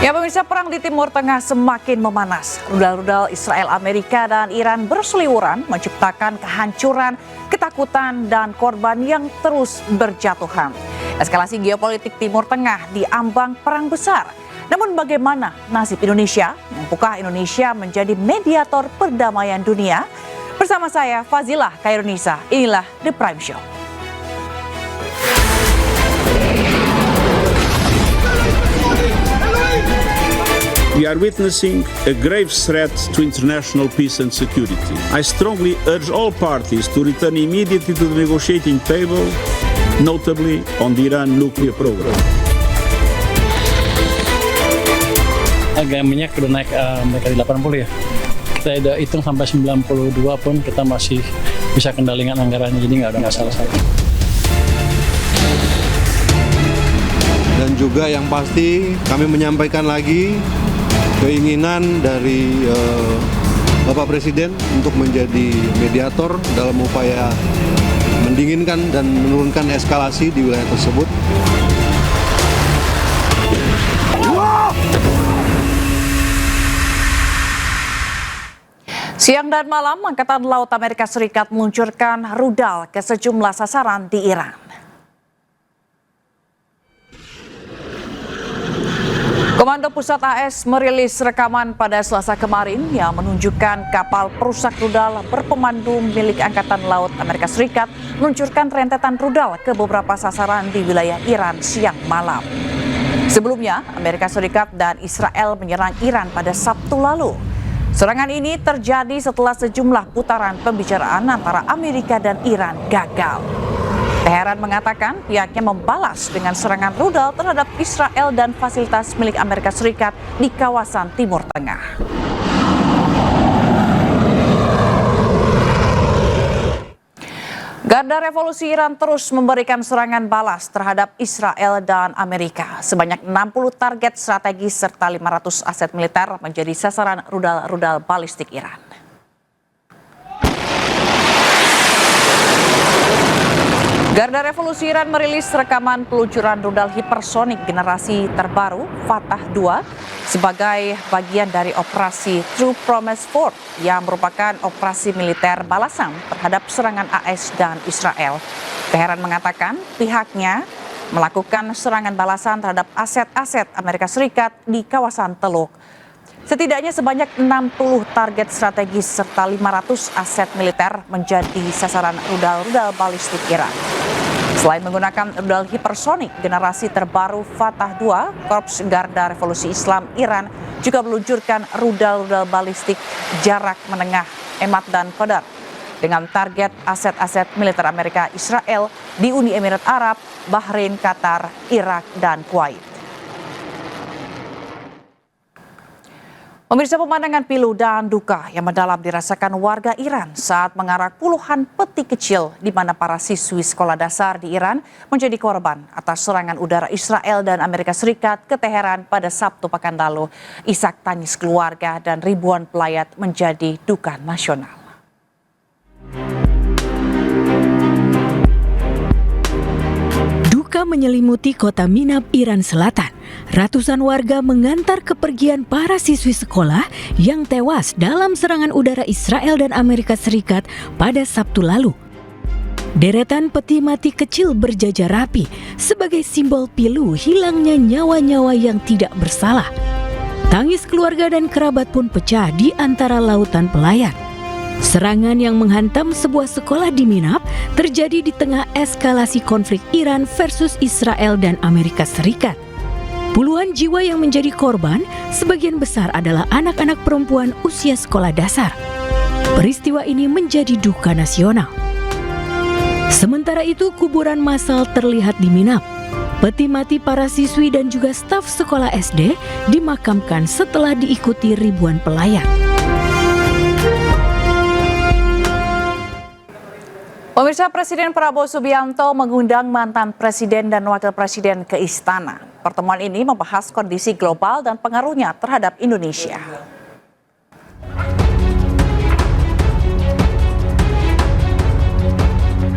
Ya pemirsa, perang di Timur Tengah semakin memanas. Rudal-rudal Israel, Amerika, dan Iran berseliweran menciptakan kehancuran, ketakutan, dan korban yang terus berjatuhan. Eskalasi geopolitik Timur Tengah diambang perang besar. Namun bagaimana nasib Indonesia? Mampukah Indonesia menjadi mediator perdamaian dunia? Bersama saya Fazilah Khairunisa, inilah The Prime Show. We are witnessing a grave threat to international peace and security. I strongly urge all parties to return immediately to the negotiating table, notably on the Iran nuclear program. Harga minyak udah naik mereka di 80 ya. Kita udah hitung sampai 92 pun kita masih bisa kendalikan anggarannya, jadi nggak ada masalah. Dan juga yang pasti kami menyampaikan lagi keinginan dari Bapak Presiden untuk menjadi mediator dalam upaya mendinginkan dan menurunkan eskalasi di wilayah tersebut. Siang dan malam, Angkatan Laut Amerika Serikat meluncurkan rudal ke sejumlah sasaran di Iran. Komando Pusat AS merilis rekaman pada Selasa kemarin yang menunjukkan kapal perusak rudal berpemandu milik Angkatan Laut Amerika Serikat meluncurkan rentetan rudal ke beberapa sasaran di wilayah Iran siang malam. Sebelumnya, Amerika Serikat dan Israel menyerang Iran pada Sabtu lalu. Serangan ini terjadi setelah sejumlah putaran pembicaraan antara Amerika dan Iran gagal. Teheran mengatakan pihaknya membalas dengan serangan rudal terhadap Israel dan fasilitas milik Amerika Serikat di kawasan Timur Tengah. Garda Revolusi Iran terus memberikan serangan balas terhadap Israel dan Amerika. Sebanyak 60 target strategis serta 500 aset militer menjadi sasaran rudal-rudal balistik Iran. Garda Revolusi Iran merilis rekaman peluncuran rudal hipersonik generasi terbaru Fatah 2 sebagai bagian dari operasi True Promise Force yang merupakan operasi militer balasan terhadap serangan AS dan Israel. Teheran mengatakan pihaknya melakukan serangan balasan terhadap aset-aset Amerika Serikat di kawasan Teluk. Setidaknya sebanyak 60 target strategis serta 500 aset militer menjadi sasaran rudal-rudal balistik Iran. Selain menggunakan rudal hipersonik generasi terbaru Fatah 2, Korps Garda Revolusi Islam Iran juga meluncurkan rudal-rudal balistik jarak menengah Emad dan Qadar dengan target aset-aset militer Amerika Israel di Uni Emirat Arab, Bahrain, Qatar, Irak, dan Kuwait. Pemirsa, pemandangan pilu dan duka yang mendalam dirasakan warga Iran saat mengarak puluhan peti kecil di mana para siswi sekolah dasar di Iran menjadi korban atas serangan udara Israel dan Amerika Serikat ke Teheran pada Sabtu pekan lalu. Isak tangis keluarga dan ribuan pelayat menjadi duka nasional. Duka menyelimuti kota Minab, Iran Selatan. Ratusan warga mengantar kepergian para siswi sekolah yang tewas dalam serangan udara Israel dan Amerika Serikat pada Sabtu lalu. Deretan peti mati kecil berjajar rapi sebagai simbol pilu hilangnya nyawa-nyawa yang tidak bersalah. Tangis keluarga dan kerabat pun pecah di antara lautan pelayat. Serangan yang menghantam sebuah sekolah di Minab terjadi di tengah eskalasi konflik Iran versus Israel dan Amerika Serikat. Puluhan jiwa yang menjadi korban, sebagian besar adalah anak-anak perempuan usia sekolah dasar. Peristiwa ini menjadi duka nasional. Sementara itu, kuburan massal terlihat di Minab. Peti mati para siswi dan juga staf sekolah SD dimakamkan setelah diikuti ribuan pelayat. Pemirsa, Presiden Prabowo Subianto mengundang mantan Presiden dan Wakil Presiden ke Istana. Pertemuan ini membahas kondisi global dan pengaruhnya terhadap Indonesia.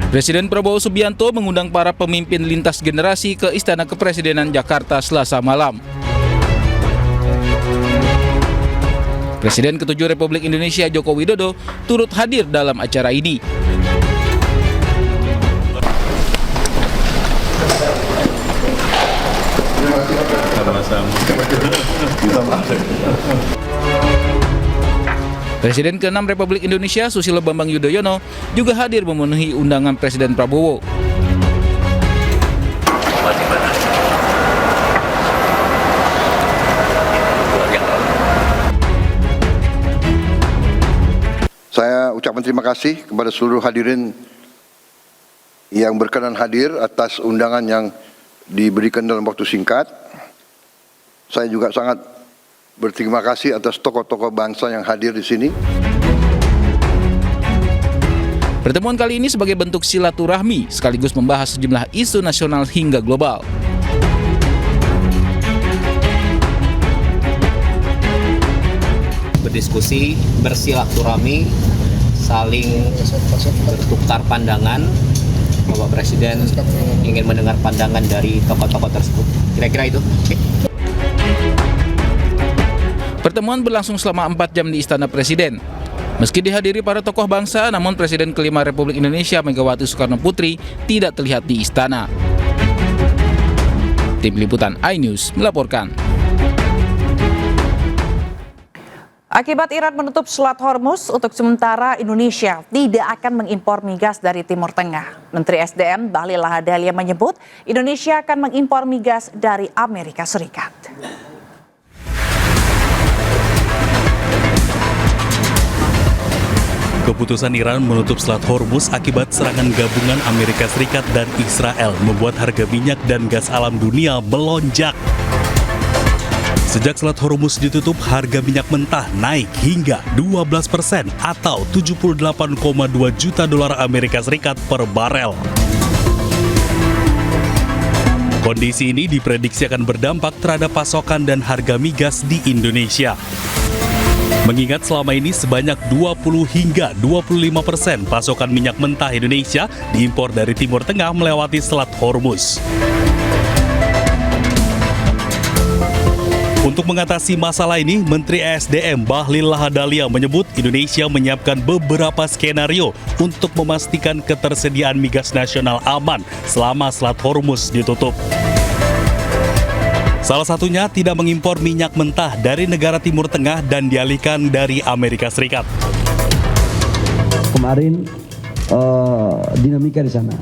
Presiden Prabowo Subianto mengundang para pemimpin lintas generasi ke Istana Kepresidenan Jakarta Selasa malam. Presiden ke-7 Republik Indonesia Joko Widodo turut hadir dalam acara ini. Presiden ke-6 Republik Indonesia Susilo Bambang Yudhoyono juga hadir memenuhi undangan Presiden Prabowo. Saya ucapkan terima kasih kepada seluruh hadirin yang berkenan hadir atas undangan yang diberikan dalam waktu singkat. Saya juga sangat berterima kasih atas tokoh-tokoh bangsa yang hadir di sini. Pertemuan kali ini sebagai bentuk silaturahmi sekaligus membahas sejumlah isu nasional hingga global. Berdiskusi, bersilaturahmi, saling bertukar pandangan. Bapak Presiden ingin mendengar pandangan dari tokoh-tokoh tersebut. Kira-kira itu. Pertemuan berlangsung selama 4 jam di Istana Presiden. Meski dihadiri para tokoh bangsa, namun Presiden ke-5 Republik Indonesia Megawati Soekarno Putri tidak terlihat di istana. Tim Liputan iNews melaporkan. Akibat Iran menutup Selat Hormuz, untuk sementara Indonesia tidak akan mengimpor migas dari Timur Tengah. Menteri SDM Bahlil Lahadalia menyebut Indonesia akan mengimpor migas dari Amerika Serikat. Keputusan Iran menutup Selat Hormuz akibat serangan gabungan Amerika Serikat dan Israel membuat harga minyak dan gas alam dunia melonjak. Sejak Selat Hormuz ditutup, harga minyak mentah naik hingga 12% atau 78,2 juta dolar Amerika Serikat per barel. Kondisi ini diprediksi akan berdampak terhadap pasokan dan harga migas di Indonesia. Mengingat selama ini sebanyak 20 hingga 25% pasokan minyak mentah Indonesia diimpor dari Timur Tengah melewati Selat Hormuz. Untuk mengatasi masalah ini, Menteri ESDM Bahlil Lahadalia menyebut Indonesia menyiapkan beberapa skenario untuk memastikan ketersediaan migas nasional aman selama Selat Hormuz ditutup. Salah satunya tidak mengimpor minyak mentah dari negara Timur Tengah dan dialihkan dari Amerika Serikat. Kemarin dinamika di sana.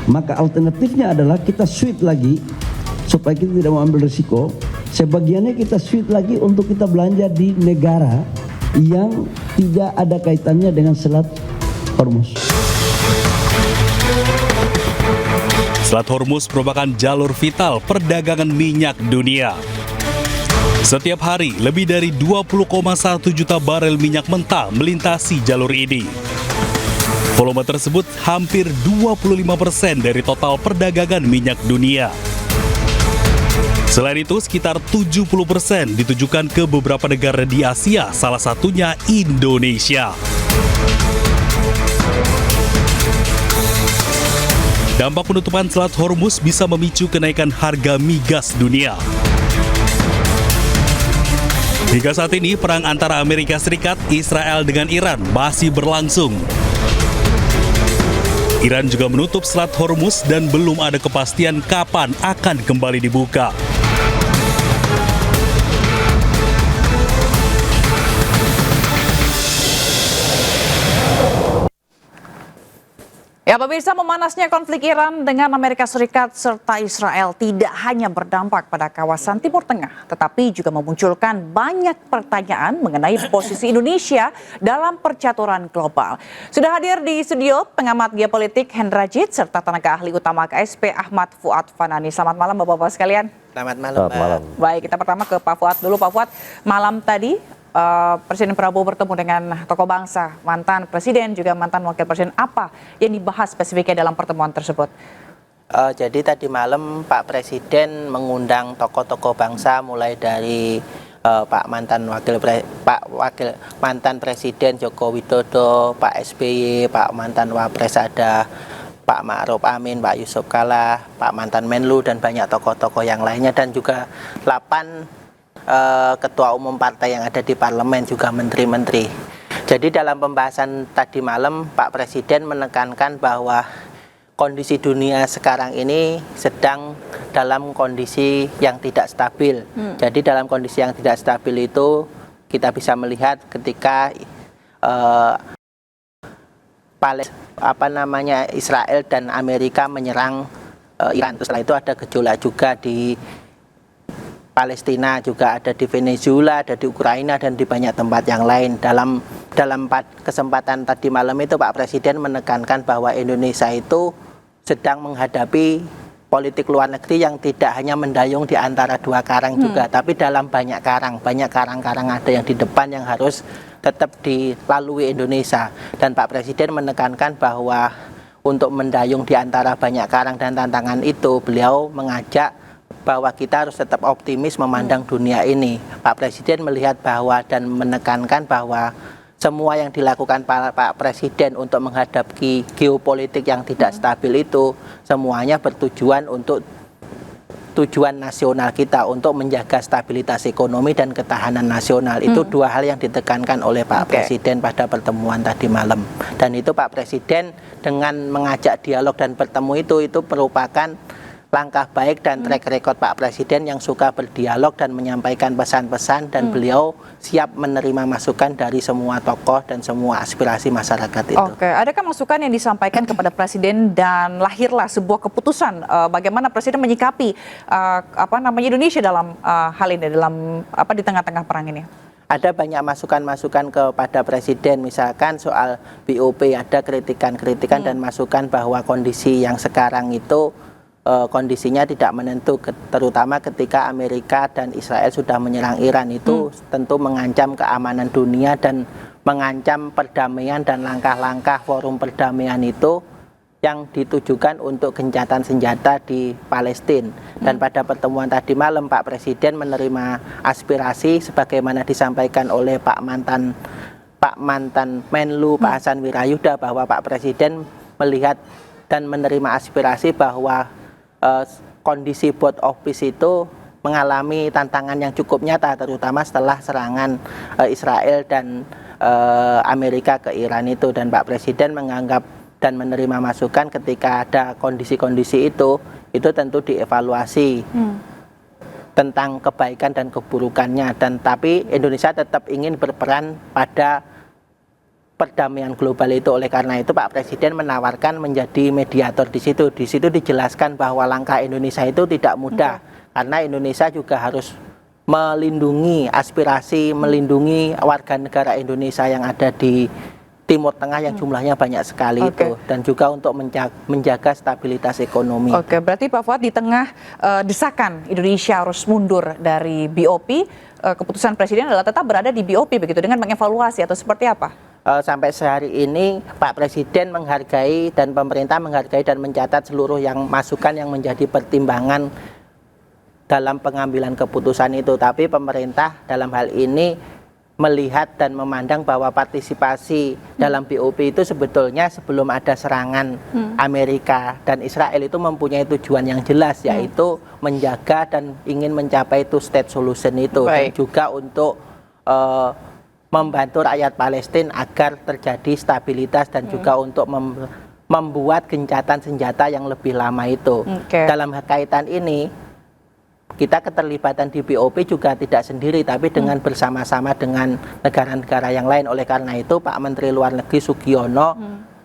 Maka alternatifnya adalah kita switch lagi supaya kita tidak mengambil risiko. Sebagiannya kita switch lagi untuk kita belanja di negara yang tidak ada kaitannya dengan Selat Hormuz. Selat Hormuz merupakan jalur vital perdagangan minyak dunia. Setiap hari, lebih dari 20,1 juta barel minyak mentah melintasi jalur ini. Volume tersebut hampir 25% dari total perdagangan minyak dunia. Selain itu, sekitar 70% ditujukan ke beberapa negara di Asia, salah satunya Indonesia. Dampak penutupan Selat Hormuz bisa memicu kenaikan harga migas dunia. Hingga saat ini, perang antara Amerika Serikat, Israel dengan Iran masih berlangsung. Iran juga menutup Selat Hormuz dan belum ada kepastian kapan akan kembali dibuka. Ya pemirsa, memanasnya konflik Iran dengan Amerika Serikat serta Israel tidak hanya berdampak pada kawasan Timur Tengah, tetapi juga memunculkan banyak pertanyaan mengenai posisi Indonesia dalam percaturan global. Sudah hadir di studio pengamat geopolitik Hendrajit serta tenaga ahli utama KSP Ahmad Fuad Fanani. Selamat malam Bapak-Bapak sekalian. Selamat malam. Baik, kita pertama ke Pak Fuad dulu. Pak Fuad, malam tadi Presiden Prabowo bertemu dengan tokoh bangsa, mantan presiden juga mantan wakil presiden. Apa yang dibahas spesifiknya dalam pertemuan tersebut? Jadi tadi malam Pak Presiden mengundang tokoh-tokoh bangsa mulai dari mantan Presiden Joko Widodo, Pak SBY, Pak mantan Wapres ada Pak Ma'ruf Amin, Pak Yusuf Kalla, Pak mantan Menlu dan banyak tokoh-tokoh yang lainnya, dan juga 8 ketua umum partai yang ada di parlemen, juga menteri-menteri. Jadi dalam pembahasan tadi malam Pak Presiden menekankan bahwa kondisi dunia sekarang ini sedang dalam kondisi yang tidak stabil. Jadi dalam kondisi yang tidak stabil itu kita bisa melihat ketika Israel dan Amerika menyerang Iran. Setelah itu ada gejolak juga di Palestina, juga ada di Venezuela, ada di Ukraina, dan di banyak tempat yang lain. Dalam kesempatan tadi malam itu Pak Presiden menekankan bahwa Indonesia itu sedang menghadapi politik luar negeri yang tidak hanya mendayung di antara dua karang juga, tapi dalam banyak karang-karang ada yang di depan yang harus tetap dilalui Indonesia. Dan Pak Presiden menekankan bahwa untuk mendayung di antara banyak karang dan tantangan itu, beliau mengajak bahwa kita harus tetap optimis memandang dunia ini. Pak Presiden melihat bahwa dan menekankan bahwa semua yang dilakukan Pak Presiden untuk menghadapi geopolitik yang tidak stabil itu semuanya bertujuan untuk tujuan nasional kita, untuk menjaga stabilitas ekonomi dan ketahanan nasional. Itu dua hal yang ditekankan oleh Pak Presiden pada pertemuan tadi malam. Dan itu Pak Presiden dengan mengajak dialog dan bertemu itu merupakan langkah baik dan track record Pak Presiden yang suka berdialog dan menyampaikan pesan-pesan, dan beliau siap menerima masukan dari semua tokoh dan semua aspirasi masyarakat itu. Oke, adakah masukan yang disampaikan kepada Presiden dan lahirlah sebuah keputusan bagaimana Presiden menyikapi Indonesia dalam hal ini, dalam di tengah-tengah perang ini? Ada banyak masukan-masukan kepada Presiden, misalkan soal BOP, ada kritikan-kritikan dan masukan bahwa kondisi yang sekarang itu kondisinya tidak menentu, terutama ketika Amerika dan Israel sudah menyerang Iran. Itu tentu mengancam keamanan dunia dan mengancam perdamaian dan langkah-langkah forum perdamaian itu yang ditujukan untuk gencatan senjata di Palestina. Dan pada pertemuan tadi malam Pak Presiden menerima aspirasi sebagaimana disampaikan oleh Pak mantan Menlu Pak Hasan Wirayuda, bahwa Pak Presiden melihat dan menerima aspirasi bahwa kondisi both of peace itu mengalami tantangan yang cukup nyata, terutama setelah serangan Israel dan Amerika ke Iran itu. Dan Pak Presiden menganggap dan menerima masukan ketika ada kondisi-kondisi itu tentu dievaluasi tentang kebaikan dan keburukannya. Dan tapi Indonesia tetap ingin berperan pada perdamaian global itu. Oleh karena itu Pak Presiden menawarkan menjadi mediator di situ. Di situ dijelaskan bahwa langkah Indonesia itu tidak mudah, karena Indonesia juga harus melindungi aspirasi, melindungi warga negara Indonesia yang ada di Timur Tengah yang jumlahnya banyak sekali itu, dan juga untuk menjaga stabilitas ekonomi. Oke, berarti Pak Fuad, di tengah desakan Indonesia harus mundur dari BOP, keputusan Presiden adalah tetap berada di BOP begitu, dengan mengevaluasi atau seperti apa? Sampai sehari ini Pak Presiden menghargai dan pemerintah menghargai dan mencatat seluruh yang masukan yang menjadi pertimbangan dalam pengambilan keputusan itu. Tapi pemerintah dalam hal ini melihat dan memandang bahwa partisipasi dalam BOP itu sebetulnya sebelum ada serangan Amerika dan Israel itu mempunyai tujuan yang jelas, yaitu menjaga dan ingin mencapai two state solution itu. Dan juga untuk membantu rakyat Palestina agar terjadi stabilitas, dan juga untuk membuat gencatan senjata yang lebih lama itu. Dalam kaitan ini, kita keterlibatan di BOP juga tidak sendiri, tapi dengan bersama-sama dengan negara-negara yang lain. Oleh karena itu Pak Menteri Luar Negeri Sugiono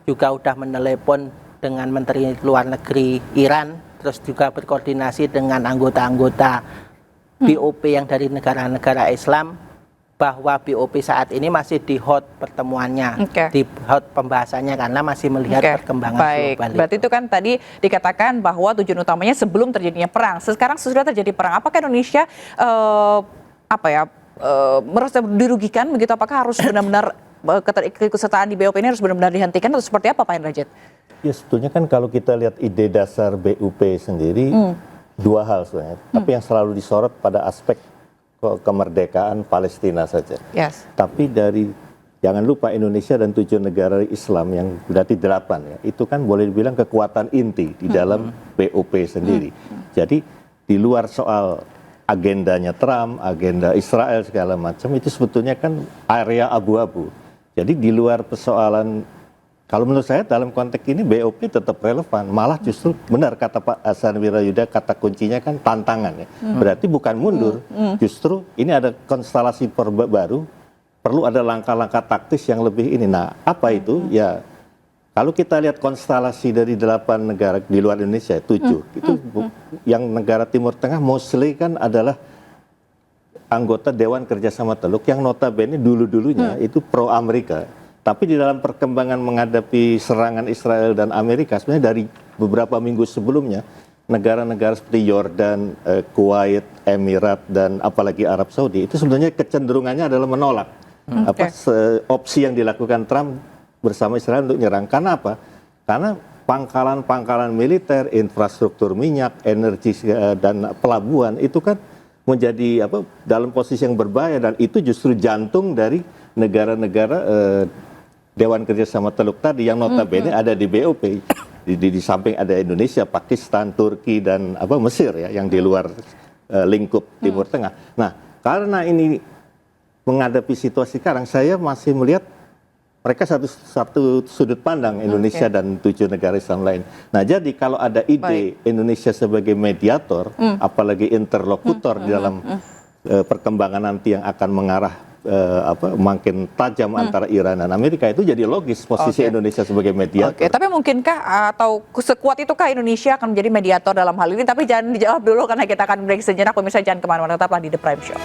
juga sudah menelepon dengan Menteri Luar Negeri Iran, terus juga berkoordinasi dengan anggota-anggota BOP yang dari negara-negara Islam, bahwa BOP saat ini masih di hot pertemuannya, di hot pembahasannya, karena masih melihat perkembangan global. Berarti itu kan tadi dikatakan bahwa tujuan utamanya sebelum terjadinya perang. Sekarang sudah terjadi perang, apakah Indonesia merasa dirugikan begitu? Apakah harus benar-benar keikutsertaan di BOP ini harus benar-benar dihentikan atau seperti apa Pak Hendrajit? Ya sebetulnya kan kalau kita lihat ide dasar BOP sendiri dua hal sebenarnya, tapi yang selalu disorot pada aspek kemerdekaan Palestina saja. Tapi jangan lupa Indonesia dan 7 negara Islam yang berarti 8 ya, itu kan boleh dibilang kekuatan inti di dalam BOP sendiri. Jadi di luar soal agendanya Trump, agenda Israel segala macam itu sebetulnya kan area abu-abu. Jadi di luar persoalan, kalau menurut saya dalam konteks ini BOP tetap relevan. Malah justru benar kata Pak Hasan Wirayuda, kata kuncinya kan tantangan ya. Berarti bukan mundur, justru ini ada konstelasi baru, perlu ada langkah-langkah taktis yang lebih ini. Nah, apa itu? Ya, kalau kita lihat konstelasi dari 8 negara di luar Indonesia, 7, itu yang negara Timur Tengah mostly kan adalah anggota Dewan Kerjasama Teluk yang notabene dulu-dulunya itu pro-Amerika. Tapi di dalam perkembangan menghadapi serangan Israel dan Amerika, sebenarnya dari beberapa minggu sebelumnya, negara-negara seperti Yordan, Kuwait, Emirat, dan apalagi Arab Saudi, itu sebenarnya kecenderungannya adalah menolak opsi yang dilakukan Trump bersama Israel untuk nyerang. Karena apa? Karena pangkalan-pangkalan militer, infrastruktur minyak, energi, dan pelabuhan itu kan menjadi dalam posisi yang berbahaya, dan itu justru jantung dari negara-negara Dewan Kerjasama Teluk tadi yang notabene ada di BOP. Di samping ada Indonesia, Pakistan, Turki, dan Mesir ya, yang di luar lingkup Timur Tengah. Nah, karena ini menghadapi situasi sekarang, saya masih melihat mereka satu sudut pandang Indonesia dan 7 negara Islam lain. Nah, jadi kalau ada ide Indonesia sebagai mediator, apalagi interlokutor di dalam perkembangan nanti yang akan mengarah makin tajam antara Iran dan Amerika, itu jadi logis posisi Indonesia sebagai mediator. Tapi mungkinkah atau sekuat itukah Indonesia akan menjadi mediator dalam hal ini? Tapi jangan dijawab dulu karena kita akan break sejenak. Pemirsa jangan kemana-mana, tetaplah di The Prime Show.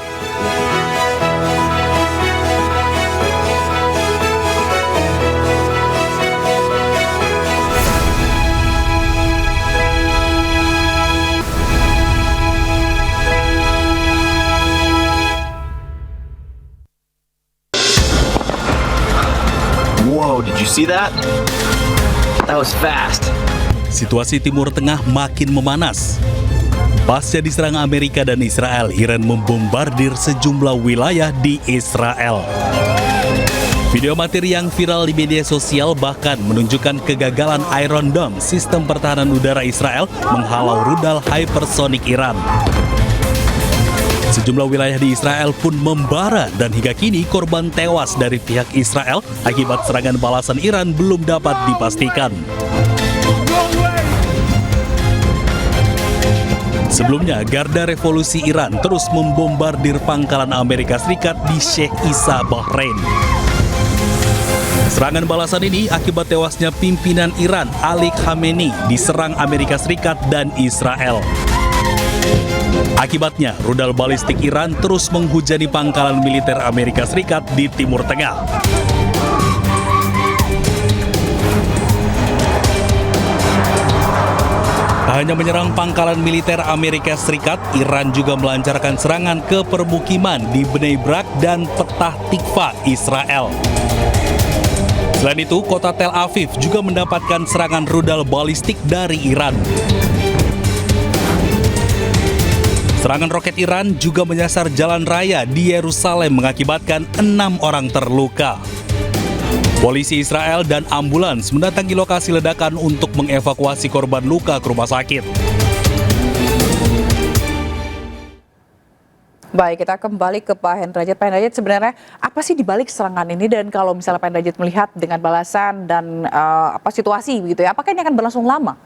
Whoa, did you see that? That was fast. Situasi Timur Tengah makin memanas. Pasca diserang Amerika dan Israel, Iran membombardir sejumlah wilayah di Israel. Video amatir yang viral di media sosial bahkan menunjukkan kegagalan Iron Dome, sistem pertahanan udara Israel, menghalau rudal hypersonik Iran. Sejumlah wilayah di Israel pun membara dan hingga kini korban tewas dari pihak Israel akibat serangan balasan Iran belum dapat dipastikan. Sebelumnya, Garda Revolusi Iran terus membombardir pangkalan Amerika Serikat di Sheikh Isa, Bahrain. Serangan balasan ini akibat tewasnya pimpinan Iran, Ali Khamenei, diserang Amerika Serikat dan Israel. Akibatnya, rudal balistik Iran terus menghujani pangkalan militer Amerika Serikat di Timur Tengah. Tak hanya menyerang pangkalan militer Amerika Serikat, Iran juga melancarkan serangan ke permukiman di Bnei Brak dan Petah Tikva, Israel. Selain itu, kota Tel Aviv juga mendapatkan serangan rudal balistik dari Iran. Serangan roket Iran juga menyasar jalan raya di Yerusalem mengakibatkan 6 orang terluka. Polisi Israel dan ambulans mendatangi lokasi ledakan untuk mengevakuasi korban luka ke rumah sakit. Baik, kita kembali ke Pak Hendrajat. Pak Hendrajat, sebenarnya apa sih dibalik serangan ini, dan kalau misalnya Pak Hendrajat melihat dengan balasan dan situasi begitu ya, apakah ini akan berlangsung lama?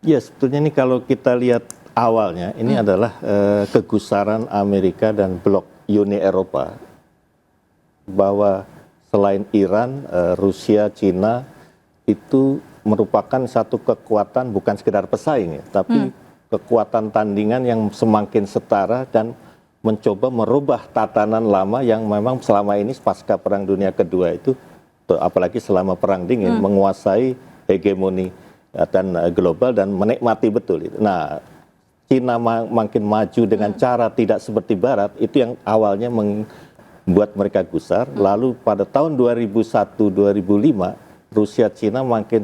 Ya, sebetulnya ini kalau kita lihat awalnya ini adalah kegusaran Amerika dan blok Uni Eropa, bahwa selain Iran, Rusia, Cina itu merupakan satu kekuatan bukan sekedar pesaing ya, tapi kekuatan tandingan yang semakin setara dan mencoba merubah tatanan lama yang memang selama ini pasca Perang Dunia Kedua itu, apalagi selama Perang Dingin, menguasai hegemoni dan global dan menikmati betul itu. Nah, Cina makin maju dengan cara tidak seperti Barat, itu yang awalnya membuat mereka gusar. Lalu pada tahun 2001-2005, Rusia Cina makin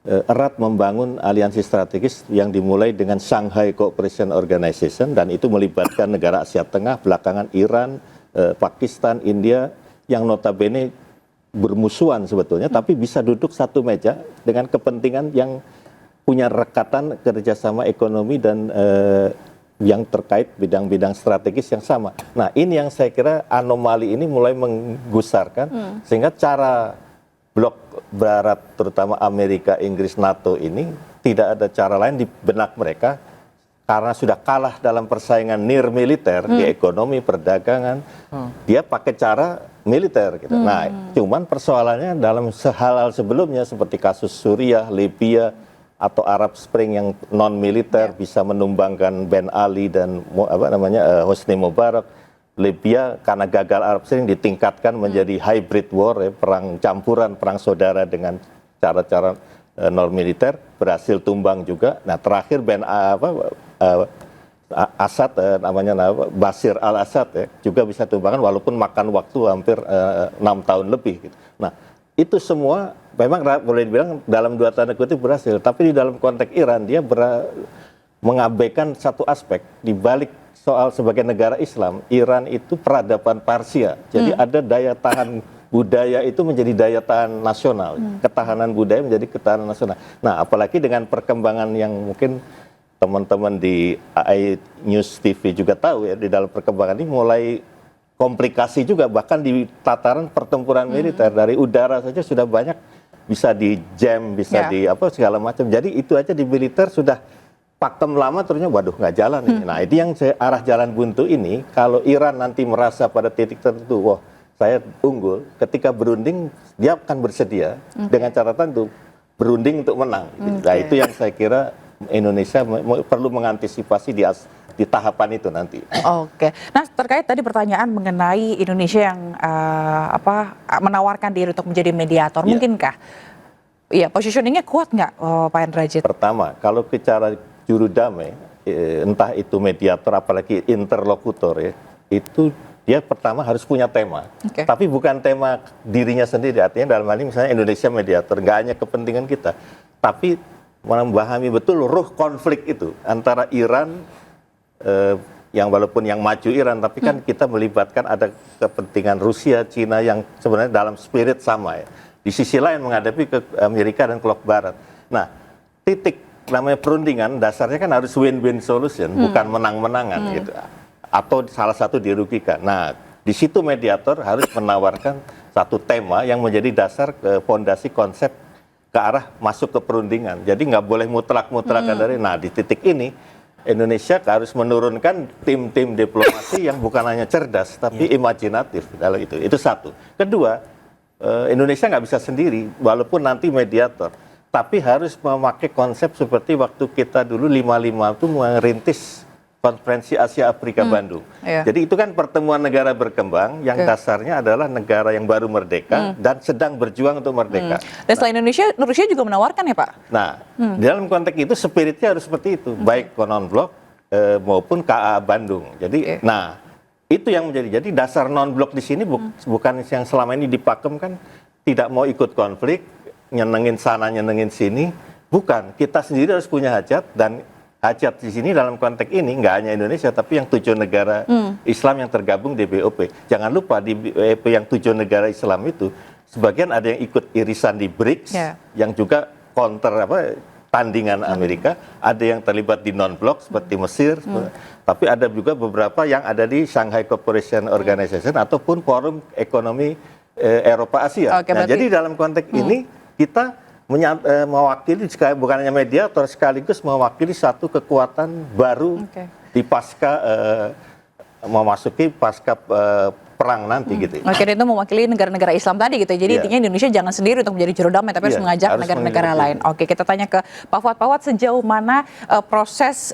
erat membangun aliansi strategis yang dimulai dengan Shanghai Cooperation Organization, dan itu melibatkan negara Asia Tengah, belakangan Iran, Pakistan, India, yang notabene bermusuhan sebetulnya, tapi bisa duduk satu meja dengan kepentingan yang punya rekatan kerjasama ekonomi dan yang terkait bidang-bidang strategis yang sama. Nah, ini yang saya kira anomali ini mulai menggusarkan sehingga cara blok barat terutama Amerika, Inggris, NATO ini tidak ada cara lain di benak mereka karena sudah kalah dalam persaingan nir militer di ekonomi, perdagangan, dia pakai cara militer gitu. Nah, cuman persoalannya dalam hal-hal sebelumnya seperti kasus Suriah, Libya atau Arab Spring yang non militer bisa menumbangkan Ben Ali dan Hosni Mubarak. Libya karena gagal Arab Spring ditingkatkan menjadi hybrid war, perang campuran, perang saudara dengan cara-cara non militer, berhasil tumbang juga. Nah, terakhir Assad Bashir al-Assad juga bisa tumbangkan walaupun makan waktu hampir 6 tahun lebih gitu. Nah, itu semua memang boleh dibilang dalam dua tanda kutip berhasil, tapi di dalam konteks Iran dia mengabaikan satu aspek di balik soal sebagai negara Islam. Iran itu peradaban Parsia, jadi ada daya tahan budaya itu menjadi daya tahan nasional, ketahanan budaya menjadi ketahanan nasional. Nah, apalagi dengan perkembangan yang mungkin teman-teman di AI News TV juga tahu ya, di dalam perkembangan ini mulai komplikasi juga, bahkan di tataran pertempuran militer dari udara saja sudah banyak bisa di jam, bisa di segala macam. Jadi itu aja di militer sudah pakem lama, terusnya waduh nggak jalan ini. Nah, itu yang arah jalan buntu ini. Kalau Iran nanti merasa pada titik tertentu, wah saya unggul, ketika berunding dia akan bersedia dengan catatan itu berunding untuk menang. Nah, itu yang saya kira Indonesia perlu mengantisipasi di tahapan itu nanti. Oke. Nah, terkait tadi pertanyaan mengenai Indonesia yang menawarkan diri untuk menjadi mediator, mungkinkah? Iya, positioningnya kuat nggak, Pak Hendrajit? Pertama, kalau bicara juru damai, entah itu mediator apalagi interlokutor ya, itu dia pertama harus punya tema. Tapi bukan tema dirinya sendiri, artinya dalam hal ini misalnya Indonesia mediator, nggak hanya kepentingan kita, tapi memahami betul ruh konflik itu antara Iran yang walaupun yang maju Iran, tapi kan kita melibatkan ada kepentingan Rusia, Cina yang sebenarnya dalam spirit sama ya. Di sisi lain menghadapi ke Amerika dan Blok Barat. Nah, titik namanya perundingan dasarnya kan harus win-win solution, bukan menang-menangan gitu. Atau salah satu dirugikan. Nah, di situ mediator harus menawarkan satu tema yang menjadi dasar fondasi konsep ke arah masuk ke perundingan. Jadi nggak boleh mutlak-mutlakan dari. Nah, di titik ini Indonesia harus menurunkan tim-tim diplomasi yang bukan hanya cerdas tapi imajinatif dalam itu. Itu satu. Kedua, Indonesia nggak bisa sendiri walaupun nanti mediator, tapi harus memakai konsep seperti waktu kita dulu 55 itu merintis Konferensi Asia Afrika Bandung. Jadi itu kan pertemuan negara berkembang yang dasarnya adalah negara yang baru merdeka dan sedang berjuang untuk merdeka. Dan selain Indonesia, Rusia juga menawarkan ya Pak? Nah, dalam konteks itu spiritnya harus seperti itu, baik non-blok maupun KA Bandung. Jadi, nah itu yang jadi dasar non-blok di sini bukan yang selama ini dipakemkan tidak mau ikut konflik, nyenengin sana, nyenengin sini. Bukan, kita sendiri harus punya hajat dan hajat di sini dalam konteks ini nggak hanya Indonesia tapi yang 7 negara Islam yang tergabung di BOP. Jangan lupa di BOP yang 7 negara Islam itu sebagian ada yang ikut irisan di BRICS yang juga counter tandingan Amerika, ada yang terlibat di non-blok seperti Mesir, tapi ada juga beberapa yang ada di Shanghai Cooperation Organization ataupun Forum Ekonomi Eropa Asia. Nah, jadi dalam konteks ini kita mewakili bukan hanya mediator, sekaligus mewakili satu kekuatan baru di memasuki pasca perang nanti gitu. Oke, itu mewakili negara-negara Islam tadi gitu. Jadi intinya Indonesia jangan sendiri untuk menjadi juru damai, tapi harus mengajak negara-negara lain. Oke, kita tanya ke Pak Fuad. Pak Fuad, sejauh mana proses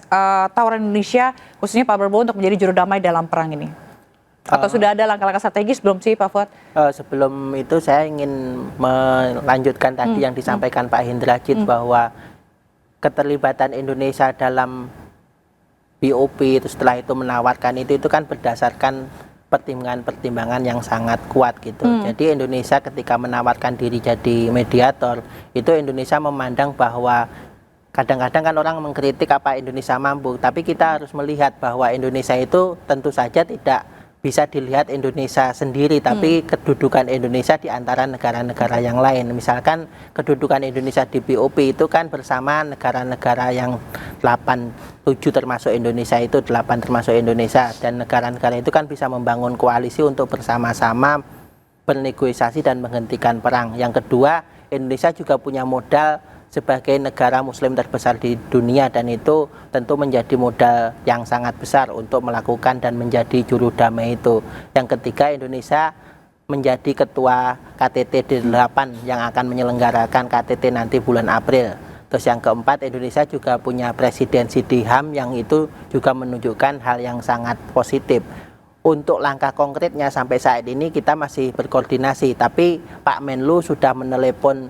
tawaran Indonesia, khususnya Pak Prabowo untuk menjadi juru damai dalam perang ini? Atau sudah ada langkah-langkah strategis belum sih Pak Fuad? Sebelum itu saya ingin melanjutkan tadi yang disampaikan Pak Hendrajit bahwa keterlibatan Indonesia dalam BOP itu setelah itu menawarkan itu kan berdasarkan pertimbangan-pertimbangan yang sangat kuat gitu. Jadi Indonesia ketika menawarkan diri jadi mediator, itu Indonesia memandang bahwa kadang-kadang kan orang mengkritik apa Indonesia mampu, tapi kita harus melihat bahwa Indonesia itu tentu saja tidak bisa dilihat Indonesia sendiri, tapi kedudukan Indonesia di antara negara-negara yang lain. Misalkan kedudukan Indonesia di BOP itu kan bersama negara-negara yang 8 7 termasuk Indonesia itu 8 termasuk Indonesia, dan negara-negara itu kan bisa membangun koalisi untuk bersama-sama bernegosiasi dan menghentikan perang. Yang kedua, Indonesia juga punya modal sebagai negara muslim terbesar di dunia, dan itu tentu menjadi modal yang sangat besar untuk melakukan dan menjadi juru damai itu. Yang ketiga, Indonesia menjadi ketua KTT D8 yang akan menyelenggarakan KTT nanti bulan April. Terus yang keempat, Indonesia juga punya presidensi di HAM yang itu juga menunjukkan hal yang sangat positif. Untuk langkah konkretnya sampai saat ini kita masih berkoordinasi, tapi Pak Menlu sudah menelepon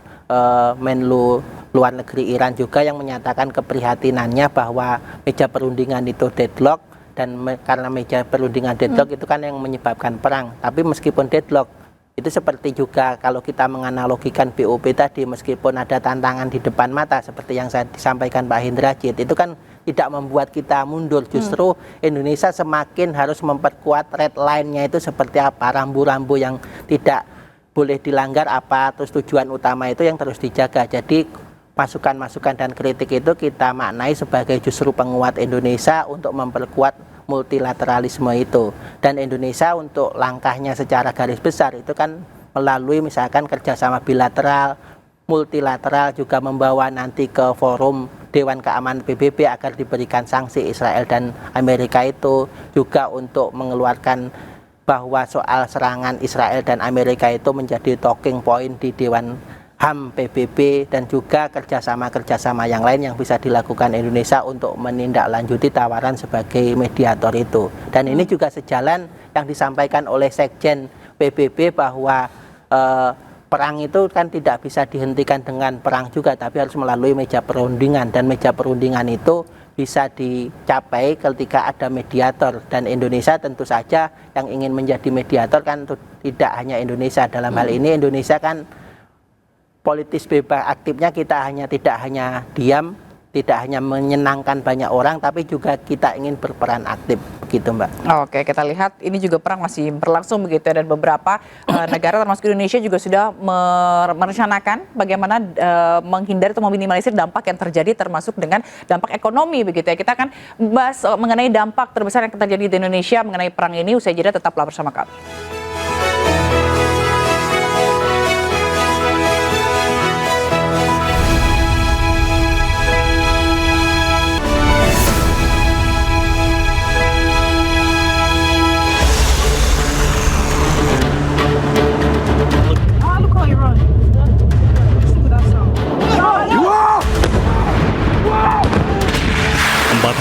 Menlu Luar Negeri Iran juga yang menyatakan keprihatinannya bahwa meja perundingan itu deadlock, dan karena meja perundingan deadlock itu kan yang menyebabkan perang. Tapi meskipun deadlock, itu seperti juga kalau kita menganalogikan BOP tadi, meskipun ada tantangan di depan mata seperti yang saya disampaikan Pak Hindrajit, itu kan tidak membuat kita mundur, justru Indonesia semakin harus memperkuat red line-nya itu seperti apa, rambu-rambu yang tidak boleh dilanggar apa, terus tujuan utama itu yang terus dijaga. Jadi masukan-masukan dan kritik itu kita maknai sebagai justru penguat Indonesia untuk memperkuat multilateralisme itu. Dan Indonesia untuk langkahnya secara garis besar itu kan melalui misalkan kerjasama bilateral, multilateral, juga membawa nanti ke forum Dewan Keamanan PBB agar diberikan sanksi Israel dan Amerika itu, juga untuk mengeluarkan bahwa soal serangan Israel dan Amerika itu menjadi talking point di Dewan HAM PBB, dan juga kerjasama-kerjasama yang lain yang bisa dilakukan Indonesia untuk menindaklanjuti tawaran sebagai mediator itu. Dan ini juga sejalan yang disampaikan oleh Sekjen PBB bahwa perang itu kan tidak bisa dihentikan dengan perang juga, tapi harus melalui meja perundingan, dan meja perundingan itu bisa dicapai ketika ada mediator, dan Indonesia tentu saja yang ingin menjadi mediator kan tidak hanya Indonesia. Dalam hal ini Indonesia kan politis bebas aktifnya, kita tidak hanya diam, tidak hanya menyenangkan banyak orang, tapi juga kita ingin berperan aktif, begitu Mbak. Oke, kita lihat ini juga perang masih berlangsung begitu, dan beberapa negara termasuk Indonesia juga sudah merencanakan bagaimana menghindari atau meminimalisir dampak yang terjadi, termasuk dengan dampak ekonomi begitu ya. Kita akan bahas mengenai dampak terbesar yang terjadi di Indonesia mengenai perang ini. Usai jeda, tetaplah bersama kami.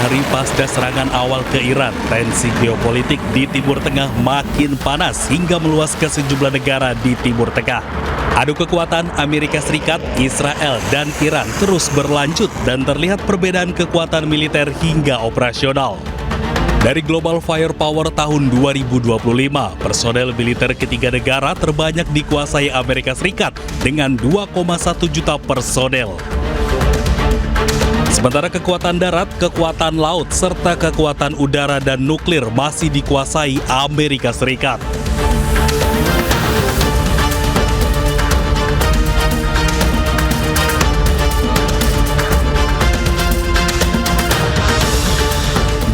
Hari pasca serangan awal ke Iran, tensi geopolitik di Timur Tengah makin panas hingga meluas ke sejumlah negara di Timur Tengah. Adu kekuatan Amerika Serikat, Israel, dan Iran terus berlanjut, dan terlihat perbedaan kekuatan militer hingga operasional. Dari Global Firepower tahun 2025, personel militer ketiga negara terbanyak dikuasai Amerika Serikat dengan 2,1 juta personel. Sementara kekuatan darat, kekuatan laut, serta kekuatan udara dan nuklir masih dikuasai Amerika Serikat.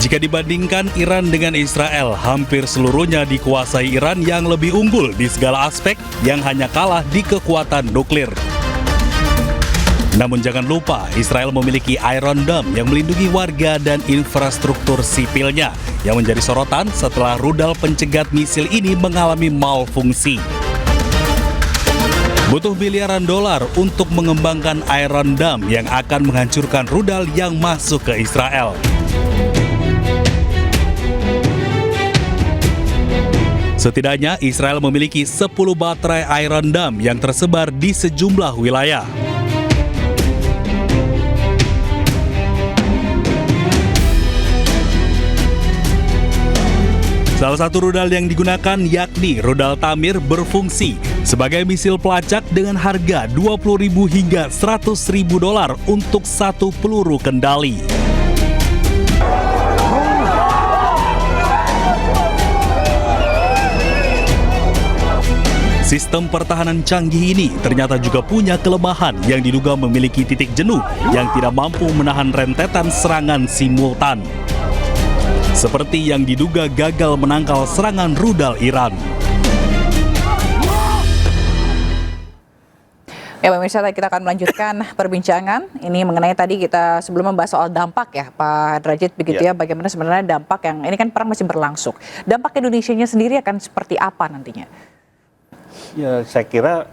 Jika dibandingkan Iran dengan Israel, hampir seluruhnya dikuasai Iran yang lebih unggul di segala aspek, yang hanya kalah di kekuatan nuklir. Namun jangan lupa, Israel memiliki Iron Dome yang melindungi warga dan infrastruktur sipilnya, yang menjadi sorotan setelah rudal pencegat misil ini mengalami malfungsi. Butuh miliaran dolar untuk mengembangkan Iron Dome yang akan menghancurkan rudal yang masuk ke Israel. Setidaknya Israel memiliki 10 baterai Iron Dome yang tersebar di sejumlah wilayah. Salah satu rudal yang digunakan yakni rudal Tamir berfungsi sebagai misil pelacak dengan harga 20.000 hingga 100.000 dolar untuk satu peluru kendali. Sistem pertahanan canggih ini ternyata juga punya kelemahan yang diduga memiliki titik jenuh yang tidak mampu menahan rentetan serangan simultan. Seperti yang diduga gagal menangkal serangan rudal Iran. Ya pemirsa, kita akan melanjutkan perbincangan ini mengenai tadi kita sebelum membahas soal dampak ya Pak Derajat begitu ya, bagaimana sebenarnya dampak yang ini kan perang masih berlangsung. Dampak Indonesianya sendiri akan seperti apa nantinya? Ya, saya kira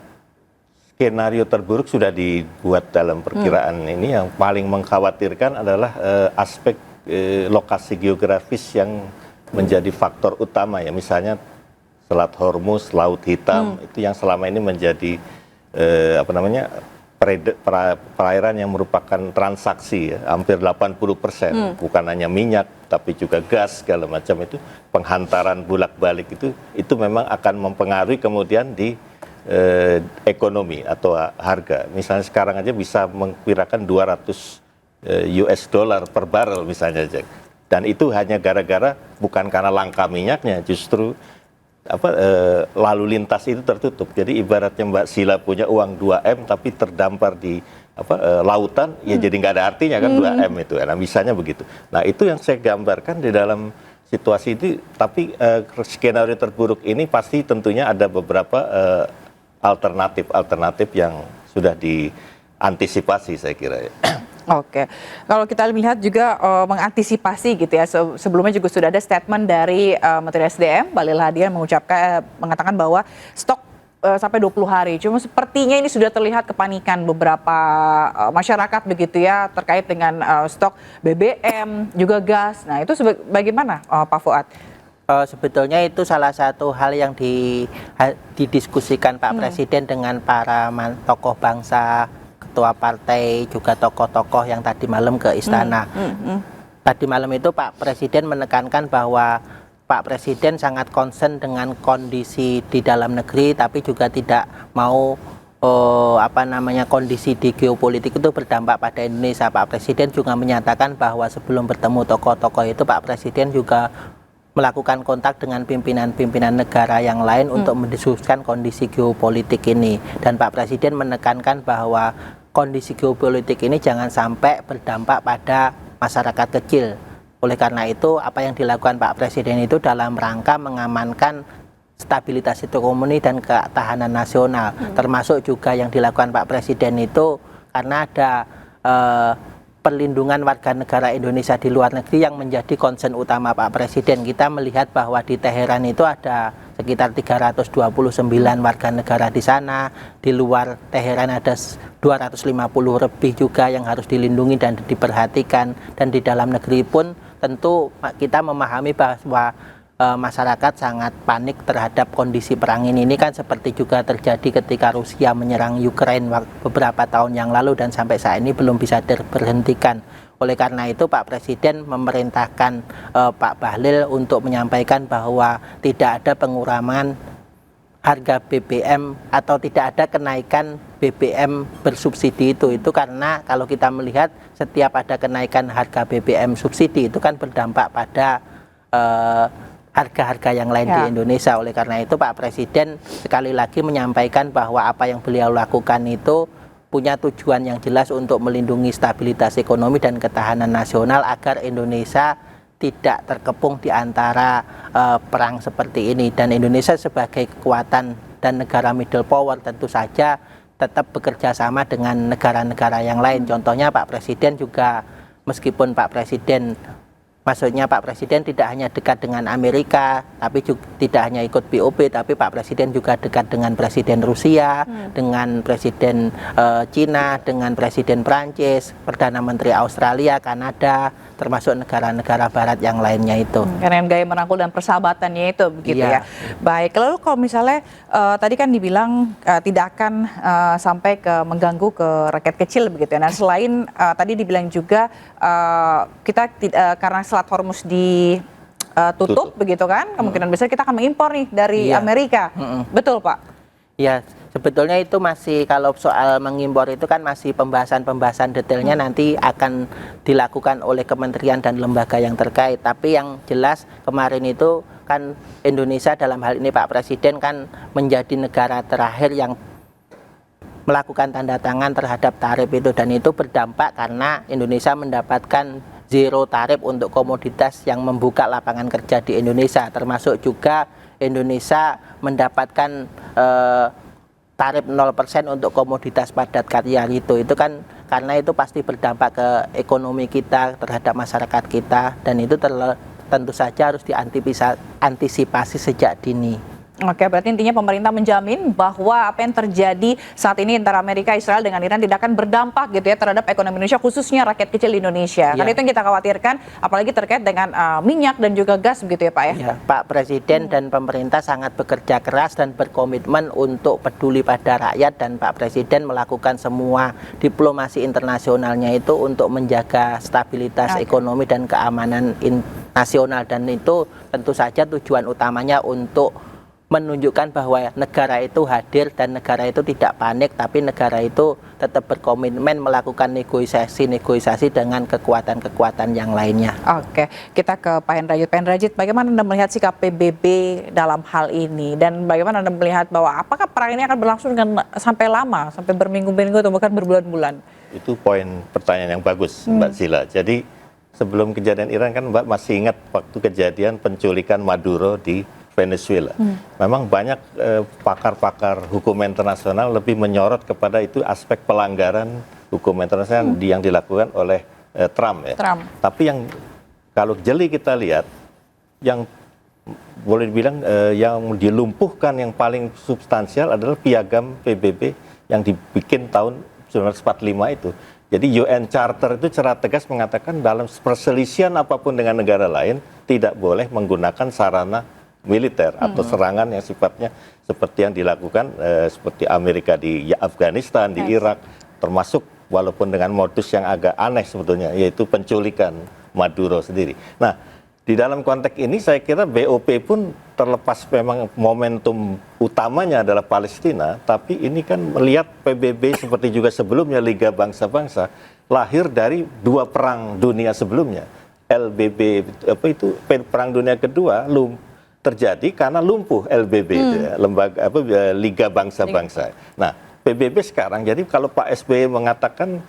skenario terburuk sudah dibuat dalam perkiraan ini. Yang paling mengkhawatirkan adalah aspek lokasi geografis yang menjadi faktor utama ya. Misalnya Selat Hormuz, Laut Hitam itu yang selama ini menjadi perairan yang merupakan transaksi ya, hampir 80%. Bukan hanya minyak tapi juga gas segala macam itu, penghantaran bolak-balik itu memang akan mempengaruhi kemudian di ekonomi atau harga. Misalnya sekarang aja bisa mengkirakan 200 US dollar per barrel misalnya, Jack. Dan itu hanya gara-gara bukan karena langka minyaknya, justru lalu lintas itu tertutup. Jadi ibaratnya Mbak Sila punya uang 2M tapi terdampar di lautan, ya jadi nggak ada artinya kan 2M itu. Nah, misalnya begitu. Nah, itu yang saya gambarkan di dalam situasi itu. Tapi skenario terburuk ini pasti tentunya ada beberapa alternatif yang sudah diantisipasi saya kira ya. Oke, kalau kita lihat juga mengantisipasi gitu ya, sebelumnya juga sudah ada statement dari Menteri SDM, Bahlil Lahadian mengatakan bahwa stok sampai 20 hari. Cuma sepertinya ini sudah terlihat kepanikan beberapa masyarakat begitu ya, terkait dengan stok BBM, juga gas. Nah itu bagaimana Pak Fuad? Sebetulnya itu salah satu hal yang didiskusikan Pak Presiden dengan para tokoh bangsa, ketua partai, juga tokoh-tokoh yang tadi malam ke istana. Tadi malam itu Pak Presiden menekankan bahwa Pak Presiden sangat concern dengan kondisi di dalam negeri, tapi juga tidak mau kondisi di geopolitik itu berdampak pada Indonesia. Pak Presiden juga menyatakan bahwa sebelum bertemu tokoh-tokoh itu Pak Presiden juga melakukan kontak dengan pimpinan-pimpinan negara yang lain untuk mendiskusikan kondisi geopolitik ini. Dan Pak Presiden menekankan bahwa kondisi geopolitik ini jangan sampai berdampak pada masyarakat kecil. Oleh karena itu, apa yang dilakukan Pak Presiden itu dalam rangka mengamankan stabilitas ekonomi dan ketahanan nasional. Termasuk juga yang dilakukan Pak Presiden itu karena ada perlindungan warga negara Indonesia di luar negeri yang menjadi concern utama Pak Presiden. Kita melihat bahwa di Teheran itu ada sekitar 329 warga negara di sana. Di luar Teheran ada 250 lebih juga yang harus dilindungi dan diperhatikan. Dan di dalam negeri pun tentu kita memahami bahwa masyarakat sangat panik terhadap kondisi perang ini. Ini kan seperti juga terjadi ketika Rusia menyerang Ukraina beberapa tahun yang lalu dan sampai saat ini belum bisa diberhentikan. Oleh karena itu Pak Presiden memerintahkan Pak Bahlil untuk menyampaikan bahwa tidak ada pengurangan harga BBM atau tidak ada kenaikan BBM bersubsidi itu karena kalau kita melihat setiap ada kenaikan harga BBM subsidi itu kan berdampak pada harga-harga yang lain di Indonesia. Oleh karena itu Pak Presiden sekali lagi menyampaikan bahwa apa yang beliau lakukan itu punya tujuan yang jelas untuk melindungi stabilitas ekonomi dan ketahanan nasional agar Indonesia tidak terkepung di antara perang seperti ini. Dan Indonesia sebagai kekuatan dan negara middle power tentu saja tetap bekerja sama dengan negara-negara yang lain. Contohnya Pak Presiden juga, meskipun Pak Presiden tidak hanya dekat dengan Amerika, tapi juga tidak hanya ikut BOP, tapi Pak Presiden juga dekat dengan Presiden Rusia, dengan Presiden Cina, dengan Presiden Prancis, Perdana Menteri Australia, Kanada, termasuk negara-negara Barat yang lainnya itu. Karena gaya merangkul dan persahabatannya itu begitu ya. Baik, lalu kalau misalnya tadi kan dibilang tidak akan sampai ke mengganggu ke rakyat kecil begitu ya. Nah selain tadi dibilang juga kita karena Selat Hormuz ditutup begitu kan, kemungkinan besar kita akan mengimpor nih dari Amerika. Betul Pak? Ya, sebetulnya itu masih kalau soal mengimpor itu kan masih pembahasan detailnya nanti akan dilakukan oleh kementerian dan lembaga yang terkait. Tapi yang jelas kemarin itu kan Indonesia dalam hal ini Pak Presiden kan menjadi negara terakhir yang melakukan tanda tangan terhadap tarif itu, dan itu berdampak karena Indonesia mendapatkan zero tarif untuk komoditas yang membuka lapangan kerja di Indonesia, termasuk juga Indonesia mendapatkan tarif 0% untuk komoditas padat karya itu kan karena itu pasti berdampak ke ekonomi kita terhadap masyarakat kita, dan itu tentu saja harus diantisipasi sejak dini. Oke, berarti intinya pemerintah menjamin bahwa apa yang terjadi saat ini antara Amerika, Israel dengan Iran tidak akan berdampak gitu ya terhadap ekonomi Indonesia, khususnya rakyat kecil di Indonesia. Karena itu yang kita khawatirkan, apalagi terkait dengan minyak dan juga gas begitu ya Pak ya? Ya, Pak Presiden dan pemerintah sangat bekerja keras dan berkomitmen untuk peduli pada rakyat, dan Pak Presiden melakukan semua diplomasi internasionalnya itu untuk menjaga stabilitas ekonomi dan keamanan nasional, dan itu tentu saja tujuan utamanya untuk menunjukkan bahwa negara itu hadir dan negara itu tidak panik, tapi negara itu tetap berkomitmen melakukan negosiasi dengan kekuatan-kekuatan yang lainnya. Oke, kita ke Pak Hendrajit. Pak Hendrajit, bagaimana Anda melihat sikap PBB dalam hal ini, dan bagaimana Anda melihat bahwa apakah perang ini akan berlangsung sampai lama, sampai berminggu-minggu atau bahkan berbulan-bulan? Itu poin pertanyaan yang bagus, Mbak Zila. Jadi sebelum kejadian Iran kan Mbak masih ingat waktu kejadian penculikan Maduro di Venezuela. Memang banyak pakar-pakar hukum internasional lebih menyorot kepada itu aspek pelanggaran hukum internasional yang dilakukan oleh Trump ya. Tapi yang kalau jeli kita lihat, yang boleh dibilang yang dilumpuhkan yang paling substansial adalah piagam PBB yang dibikin tahun 1945 itu. Jadi UN Charter itu secara tegas mengatakan dalam perselisihan apapun dengan negara lain tidak boleh menggunakan sarana militer atau serangan yang sifatnya seperti yang dilakukan seperti Amerika di Afghanistan, di Irak, termasuk walaupun dengan modus yang agak aneh sebetulnya, yaitu penculikan Maduro sendiri. Nah, di dalam konteks ini saya kira BOP pun terlepas memang momentum utamanya adalah Palestina, tapi ini kan melihat PBB seperti juga sebelumnya Liga Bangsa-Bangsa lahir dari dua perang dunia sebelumnya. LBB Perang Dunia Kedua terjadi karena lumpuh LBB itu ya, lembaga Liga Bangsa-Bangsa. Nah, PBB sekarang, jadi kalau Pak SBY mengatakan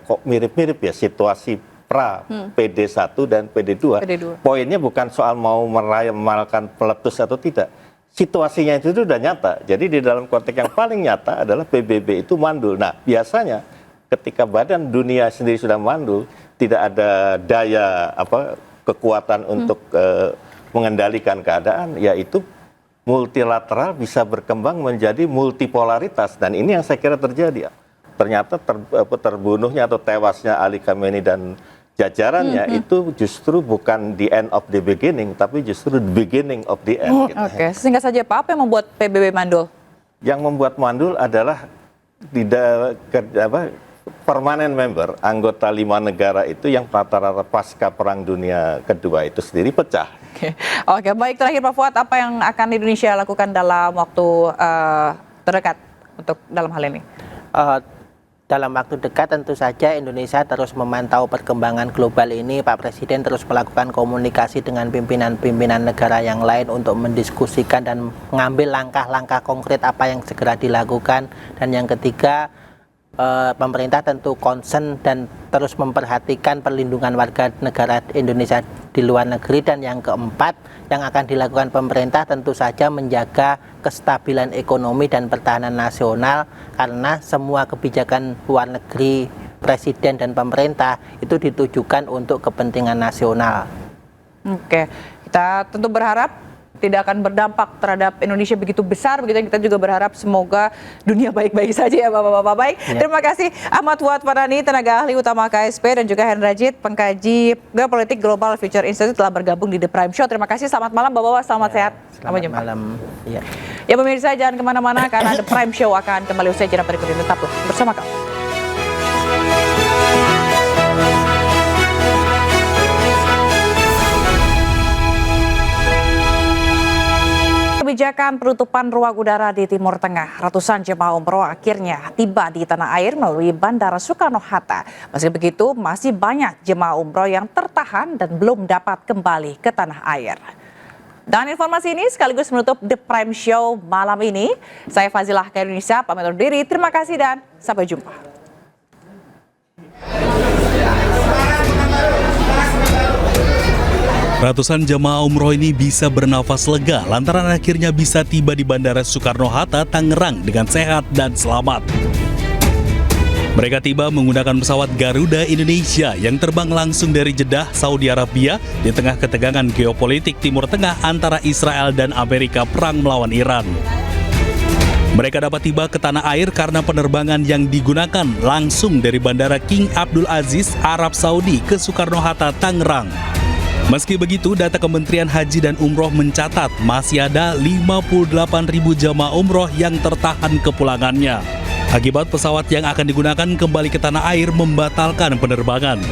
kok mirip-mirip ya situasi pra PD1 dan PD2. Poinnya bukan soal mau meramalkan peletus atau tidak. Situasinya itu sudah nyata. Jadi di dalam konteks yang paling nyata adalah PBB itu mandul. Nah, biasanya ketika badan dunia sendiri sudah mandul, tidak ada daya kekuatan untuk mengendalikan keadaan, yaitu multilateral bisa berkembang menjadi multipolaritas, dan ini yang saya kira terjadi. Ternyata terbunuhnya atau tewasnya Ali Khamenei dan jajarannya itu justru bukan the end of the beginning, tapi justru the beginning of the end. Oke, singkat saja Pak, apa yang membuat PBB mandul? Yang membuat mandul adalah tidak permanent member, anggota 5 negara itu yang rata-rata pasca Perang Dunia Kedua itu sendiri pecah. Oke, baik, terakhir Pak Fuad, apa yang akan Indonesia lakukan dalam waktu terdekat untuk dalam hal ini? Dalam waktu dekat tentu saja Indonesia terus memantau perkembangan global ini. Pak Presiden terus melakukan komunikasi dengan pimpinan-pimpinan negara yang lain untuk mendiskusikan dan mengambil langkah-langkah konkret apa yang segera dilakukan. Dan yang ketiga, pemerintah tentu concern dan terus memperhatikan perlindungan warga negara Indonesia di luar negeri. Dan yang keempat, yang akan dilakukan pemerintah tentu saja menjaga kestabilan ekonomi dan pertahanan nasional, karena semua kebijakan luar negeri presiden dan pemerintah itu ditujukan untuk kepentingan nasional. Oke, kita tentu berharap tidak akan berdampak terhadap Indonesia begitu besar, begitu. Kita juga berharap semoga dunia baik-baik saja ya Bapak-bapak. Baik, terima kasih Ahmad Fuad Farhani, tenaga ahli utama KSP, dan juga Hendrajit, pengkaji geopolitik Global Future Institute, telah bergabung di The Prime Show. Terima kasih, selamat malam Bapak-bapak, selamat sehat. Selamat malam. Ya pemirsa, jangan kemana-mana karena The Prime Show akan kembali usai jeda berikut ini. Tetaplah bersama kami. kebijakan penutupan ruang udara di Timur Tengah, ratusan jemaah umroh akhirnya tiba di tanah air melalui Bandara Soekarno-Hatta. Meski begitu, masih banyak jemaah umroh yang tertahan dan belum dapat kembali ke tanah air. Dan informasi ini sekaligus menutup The Prime Show malam ini. Saya Fazilah Khair Indonesia, pamit undur diri. Terima kasih dan sampai jumpa. Ratusan jemaah umroh ini bisa bernafas lega lantaran akhirnya bisa tiba di Bandara Soekarno-Hatta, Tangerang dengan sehat dan selamat. Mereka tiba menggunakan pesawat Garuda Indonesia yang terbang langsung dari Jeddah, Saudi Arabia di tengah ketegangan geopolitik Timur Tengah antara Israel dan Amerika perang melawan Iran. Mereka dapat tiba ke tanah air karena penerbangan yang digunakan langsung dari Bandara King Abdul Aziz, Arab Saudi ke Soekarno-Hatta, Tangerang. Meski begitu, data Kementerian Haji dan Umroh mencatat masih ada 58.000 jamaah umroh yang tertahan kepulangannya. Akibat pesawat yang akan digunakan kembali ke tanah air membatalkan penerbangan.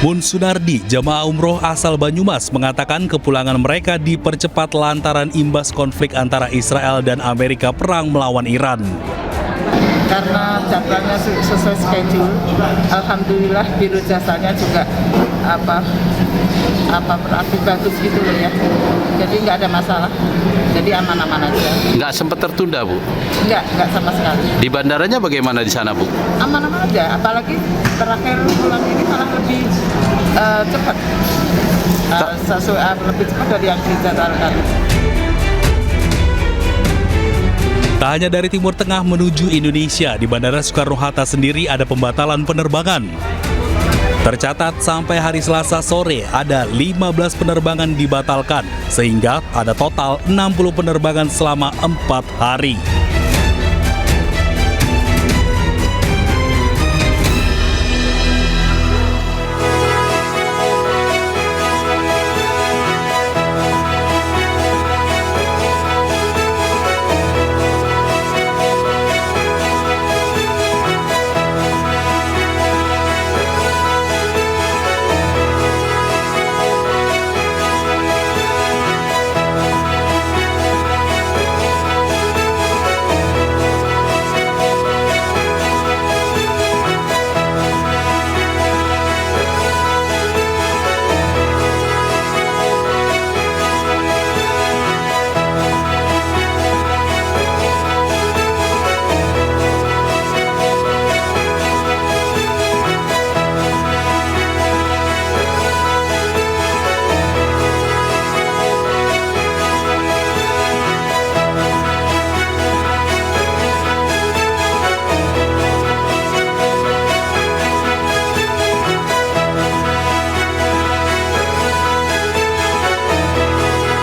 Mun Sunardi, jamaah umroh asal Banyumas, mengatakan kepulangan mereka dipercepat lantaran imbas konflik antara Israel dan Amerika perang melawan Iran. Karena jadwalnya sesuai schedule, alhamdulillah biro jasanya juga berarti bagus gitu loh ya. Jadi nggak ada masalah. Jadi aman-aman aja. Nggak sempat tertunda, Bu? Nggak sama sekali. Di bandaranya bagaimana di sana, Bu? Aman-aman aja, apalagi terakhir pulang ini malah lebih cepat. Lebih cepat dari yang dijadwalkan. Tak hanya dari Timur Tengah menuju Indonesia, di Bandara Soekarno-Hatta sendiri ada pembatalan penerbangan. Tercatat sampai hari Selasa sore ada 15 penerbangan dibatalkan, sehingga ada total 60 penerbangan selama 4 hari.